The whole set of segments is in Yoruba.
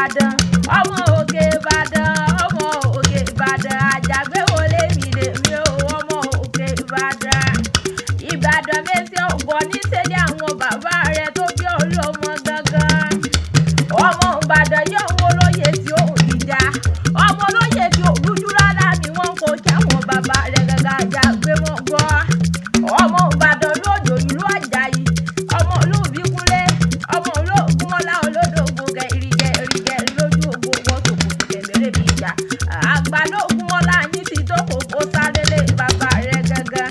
Ìbàdàn ọmọ òkè Ìbàdàn ọmọ òkè Ìbàdàn àjàgbé wọlé mi lè mi ò ọmọ òkè Ìbàdàn Ìbàdàn mẹ́sì ọ̀gbọ́n níṣẹ́lẹ̀ àwọn bàbá rẹ̀ tó bí ọlọ́mọ gangan ọmọ Ìbàdàn yóò wọ́n lóye tí ó dìjà ọmọ lóye tí ó rújú rárá ni wọ́n kò kí àwọn bàbá rẹ̀ gangan àjàgbé wọn gbọ́ ọmọ Ìbàdàn lójó ìlú Àjàyí ọmọ olóòbí kúnlé ọmọ olóògùn ọlá olódògùn kẹrìkẹ lójú ogun wọn tó kò tẹ̀lé bí ìjà àgbà lóògùn ọlá yín ti dókò kó sáré lé bàbá rẹ̀ gangan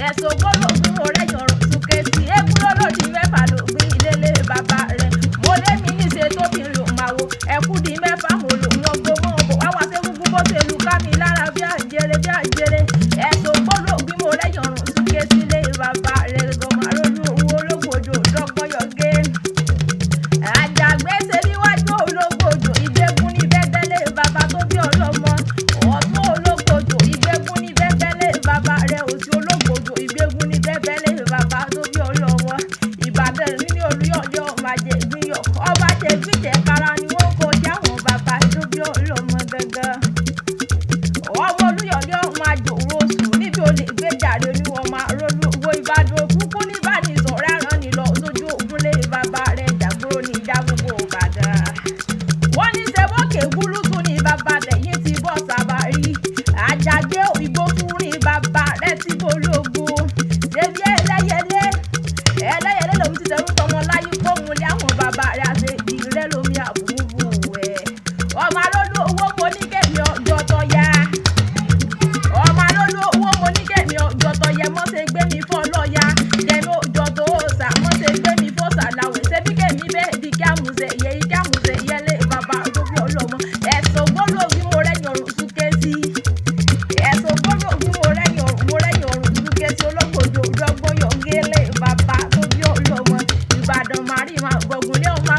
ẹ̀sùn gbólógún ọ̀rẹ́ yọ̀rọ̀ súnkẹ́ sí ekúrò lòdì mẹ́fà ló gbé ilé bàbá rẹ̀ mo lé mi níṣe tó fi lò máa wo ẹkú di mẹ́fà mo lò wọ́n gbowó ọ̀bọ̀ wá wá sẹ́kúkú bó ṣe lu ká mi lára bí àjẹrẹ ẹ̀sùn gbólógún ọ̀rẹ́ yọ̀rọ̀ súnkẹ́ sílé bàbá rẹ̀ gọ̀mọ̀ lójú owó ológbòjò dọ́gbọ́yọ̀gé àjàgbé ṣe níwájú ológbòjò ìgbégún ní bẹ́gbẹ́lé bàbá tó bí ọlọ́mọ ọ̀tún ológbòjò ìgbégún ní bẹ́gbẹ́lé bàbá rẹ̀ òsì ológbòjò ìgbégún ní bẹ́gbẹ́lé bàbá tó bí ọlọ́mọ Ìbàdàn ní Olúyọ̀lé ọmọ àjẹgbìyọ̀ ọba jẹgbìjẹ kára ni wọ́n kó sí àwọn bàbá tó bí ọlọ́mọ gangan ọmọ Olúyọ̀lé ọmọ àjòrò oṣù níbi olè gbéjàre ní ọmọ àrólú owó Ìbàdàn òkúkú níbàdìsọ̀rẹ́ àrán ni lọ sójú ògúnlé bàbá rẹ̀ jàgbóró ní ìjà gbogbo Ìbàdàn wọ́n ní sẹ́wọ́kè gúlúsù ní bàbá lẹ́yìn tí bọ́ sábà rí àjàgbé ìgbókù ní bàbá rẹ̀ tí bológun ṣebí ẹlẹ́yẹlé lòun ti tẹ̀rù tọmọ láyé kóhun lé àwọn bàbá rẹ̀ àti ìrẹ́ lómi àbúrúbù ẹ̀ ọmọ arólú owó mo ní kẹ́mi ọjọ́ tó yá ọmọ arólú owó mo ní kẹ́mi ọjọ́ tó yẹ mọ́ ṣe gbé mi fọ́ lọ́ọ̀yà kẹ́mi ọjọ́ tó sà mọ́ ṣe gbé mi fọ́ sàláwẹ̀ ṣebí kẹ́mi bẹ́ẹ̀ di kí àmùsẹ̀ yẹlé bàbá tó bí ọlọ́mọ ẹ̀sùn gbólógún mo rẹ́yìn ọ̀rùn súnkẹ́ sí ẹ̀sùn gbólógún mo rẹ́yìn ọ̀rùn súnkẹ́ sí ológbòjò dọ́gbọ́yọ̀gé lé bàbá tó bí ọlọ́mọ Ìbàdàn màrí máa gbọ̀gùn lé ọmọ